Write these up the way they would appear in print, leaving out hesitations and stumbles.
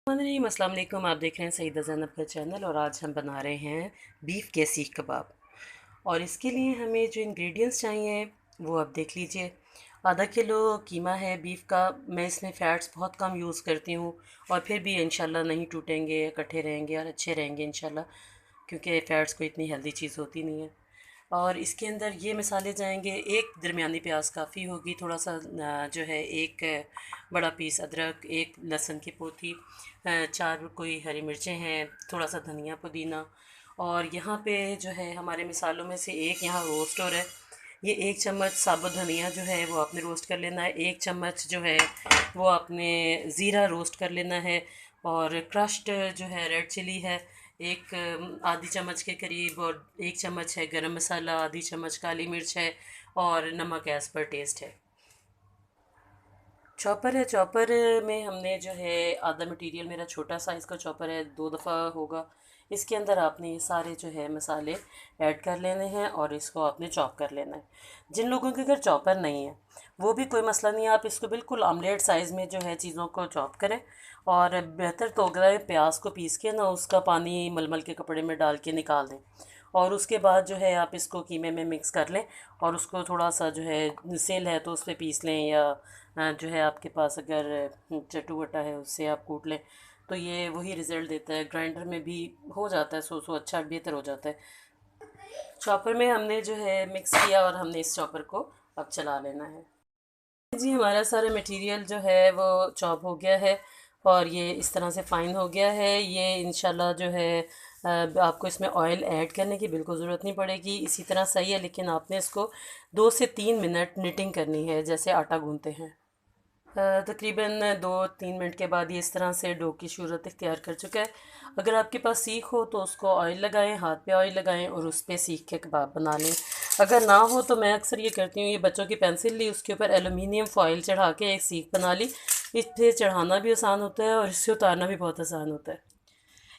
अस्सलाम वालेकुम। आप देख रहे हैं सईदा ज़ैनब का चैनल और आज हम बना रहे हैं बीफ के सीख कबाब। और इसके लिए हमें जो इंग्रेडिएंट्स चाहिए वो आप देख लीजिए। आधा किलो कीमा है बीफ का। मैं इसमें फ़ैट्स बहुत कम यूज़ करती हूँ और फिर भी इंशाल्लाह नहीं टूटेंगे, इकट्ठे रहेंगे और अच्छे रहेंगे इंशाल्लाह, क्योंकि फ़ैट्स कोई इतनी हेल्दी चीज़ होती नहीं है। और इसके अंदर ये मसाले जाएंगे। एक दरमियानी प्याज काफ़ी होगी, थोड़ा सा जो है एक बड़ा पीस अदरक, एक लहसुन की पोथी, चार कोई हरी मिर्चें हैं, थोड़ा सा धनिया पुदीना। और यहाँ पे जो है हमारे मिसालों में से एक यहाँ रोस्ट हो रहा है। ये एक चम्मच साबुत धनिया जो है वो आपने रोस्ट कर लेना है। एक चम्मच जो है वो आपने ज़ीरा रोस्ट कर लेना है। और क्रश्ड जो है रेड चिली है एक आधी चम्मच के करीब। और एक चम्मच है गरम मसाला, आधी चम्मच काली मिर्च है और नमक एज़ पर टेस्ट है। चॉपर है, चॉपर में हमने जो है आधा मटेरियल, मेरा छोटा साइज़ का चॉपर है, 2 दफ़ा होगा। इसके अंदर आपने ये सारे जो है मसाले ऐड कर लेने हैं और इसको आपने चॉप कर लेना है। जिन लोगों के घर चॉपर नहीं है वो भी कोई मसला नहीं है, आप इसको बिल्कुल आमलेट साइज़ में जो है चीज़ों को चॉप करें। और बेहतर तो अगर है प्याज को पीस के ना उसका पानी मलमल के कपड़े में डाल के निकाल दें। और उसके बाद जो है आप इसको कीमे में मिक्स कर लें और उसको थोड़ा सा जो है सेल है तो उस पर पीस लें, या जो है आपके पास अगर चट्टू बट्टा है उससे आप कूट लें तो ये वही रिज़ल्ट देता है। ग्राइंडर में भी हो जाता है, सो अच्छा बेहतर हो जाता है। चॉपर में हमने जो है मिक्स किया और हमने इस चॉपर को अब चला लेना है। जी हमारा सारा मटेरियल जो है वो चॉप हो गया है और ये इस तरह से फ़ाइन हो गया है। ये इंशाल्लाह जो है आपको इसमें ऑयल ऐड करने की बिल्कुल ज़रूरत नहीं पड़ेगी, इसी तरह सही है। लेकिन आपने इसको 2 से 3 मिनट निटिंग करनी है जैसे आटा गूंथते हैं। तकरीबन 2-3 मिनट के बाद ये इस तरह से डो की सूरत इख्तियार कर चुका है। अगर आपके पास सीख हो तो उसको ऑयल लगाएं, हाथ पे ऑयल लगाएं और उस पर सीख के कबाब बना लें। अगर ना हो तो मैं अक्सर ये करती हूँ, ये बच्चों की पेंसिल ली, उसके ऊपर एलुमिनियम फॉइल चढ़ा के एक सीख बना ली। इससे चढ़ाना भी आसान होता है और इससे उतारना भी बहुत आसान होता है।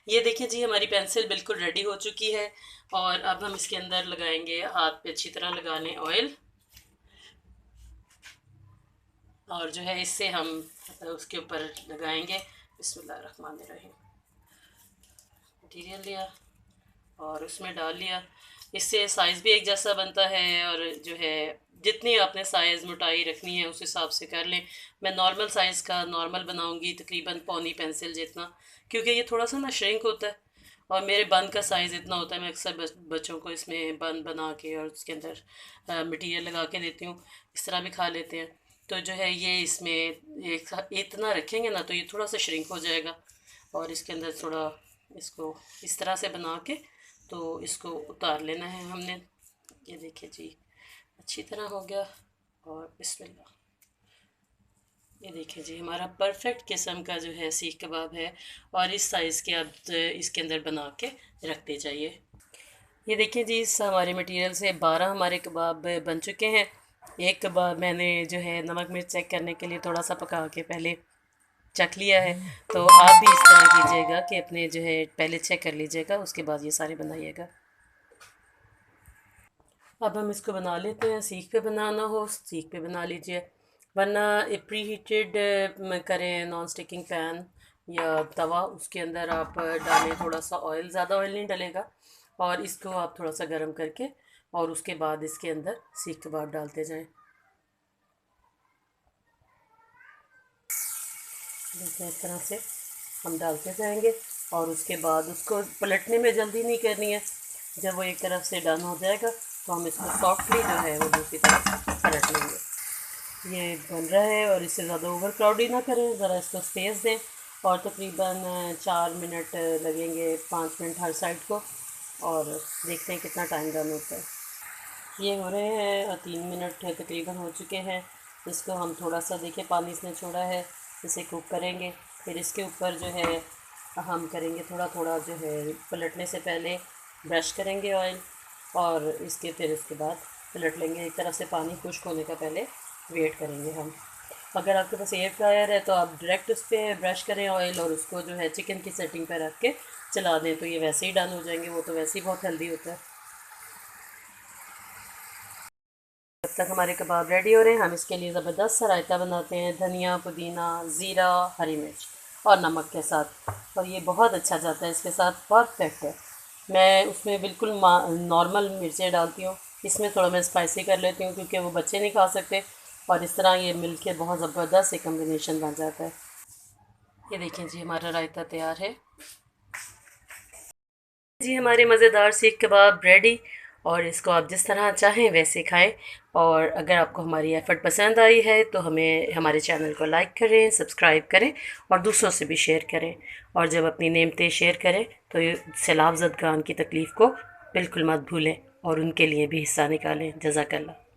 ये देखिए जी हमारी पेंसिल बिल्कुल रेडी हो चुकी है। और अब हम इसके अंदर लगाएंगे, हाथ पे अच्छी तरह लगा लें ऑयल। और जो है इससे हम उसके ऊपर लगाएंगे। बिस्मिल्लाहिर्रहमानिर्रहीम। मटीरियल लिया और उसमें डाल लिया। इससे साइज़ भी एक जैसा बनता है और जो है जितनी आपने साइज़ मोटाई रखनी है उस हिसाब से कर लें। मैं नॉर्मल साइज़ का नॉर्मल बनाऊंगी, तकरीबन पौनी पेंसिल जितना, क्योंकि ये थोड़ा सा ना श्रिंक होता है। और मेरे बन का साइज़ इतना होता है, मैं अक्सर बच्चों को इसमें बन बना के और उसके अंदर मटीरियल लगा के देती हूँ, इस तरह भी खा लेते हैं। तो जो है ये इसमें एक इतना रखेंगे ना तो ये थोड़ा सा श्रिंक हो जाएगा। और इसके अंदर थोड़ा इसको इस तरह से बना के तो इसको उतार लेना है हमने। ये देखिए जी अच्छी तरह हो गया। और बिस्मिल्लाह, ये देखिए जी हमारा परफेक्ट किस्म का जो है सीख कबाब है। और इस साइज़ के आप इसके अंदर बना के रखते जाइए। ये देखिए जी इस हमारे मटेरियल से 12 हमारे कबाब बन चुके हैं। एक कबाब मैंने जो है नमक मिर्च चेक करने के लिए थोड़ा सा पका के पहले चख लिया है। तो आप भी इस तरह कीजिएगा कि अपने जो है पहले चेक कर लीजिएगा, उसके बाद ये सारे बनाइएगा। अब हम इसको बना लेते हैं। सीख पे बनाना हो सीख पे बना लीजिए, वरना प्री हीटेड करें नॉन स्टिकिंग पैन या तवा, उसके अंदर आप डालें थोड़ा सा ऑयल, ज़्यादा ऑयल नहीं डलेगा। और इसको आप थोड़ा सा गर्म करके और उसके बाद इसके अंदर सीख कबाब डालते जाएं। देखिए इस तरह से हम डालते जाएंगे और उसके बाद उसको पलटने में जल्दी नहीं करनी है। जब वो एक तरफ से डन हो जाएगा तो हम इसको सॉफ्टली जो है वो दूसरी तरफ पलट लेंगे। ये बन रहा है और इससे ज़्यादा ओवर क्राउडी ना करें, ज़रा इसको स्पेस दें। और तकरीबन 4 मिनट लगेंगे, 5 मिनट हर साइड को। और देखते हैं कितना टाइम डन होता है। ये हो रहे हैं और 3 मिनट तकरीबन हो चुके हैं। इसको हम थोड़ा सा देखिए पानी इसने छोड़ा है, इसे कुक करेंगे। फिर इसके ऊपर जो है हम करेंगे थोड़ा थोड़ा जो है पलटने से पहले ब्रश करेंगे ऑयल। और इसके फिर उसके बाद पलट लेंगे। एक तरफ से पानी खुश्क होने का पहले वेट करेंगे हम। अगर आपके पास एयर फ्रायर है तो आप डायरेक्ट उस पर ब्रश करें ऑयल और उसको जो है चिकन की सेटिंग पर रख के चला दें तो ये वैसे ही डन हो जाएंगे। वो तो वैसे ही बहुत हेल्दी होता है। जब तक हमारे कबाब रेडी हो रहे हैं हम इसके लिए ज़बरदस्त सा रायता बनाते हैं। धनिया, पुदीना, ज़ीरा, हरी मिर्च। और नमक के साथ, और ये बहुत अच्छा जाता है इसके साथ, परफेक्ट है। मैं उसमें बिल्कुल नॉर्मल मिर्चें डालती हूँ, इसमें थोड़ा मैं स्पाइसी कर लेती हूँ क्योंकि वो बच्चे नहीं खा सकते, और इस तरह ये मिलके बहुत ज़बरदस्त एक कम्बिनेशन बन जाता है। ये देखें जी, हमारा रायता तैयार है जी। हमारे मज़ेदार सीख कबाब रेडी, और इसको आप जिस तरह चाहें वैसे खाएं। और अगर आपको हमारी एफ़र्ट पसंद आई है तो हमें हमारे चैनल को लाइक करें, सब्सक्राइब करें और दूसरों से भी शेयर करें। और जब अपनी नेमतें शेयर करें तो ये सैलाब ज़दगान की तकलीफ़ को बिल्कुल मत भूलें और उनके लिए भी हिस्सा निकालें। जज़ाकल्लाह।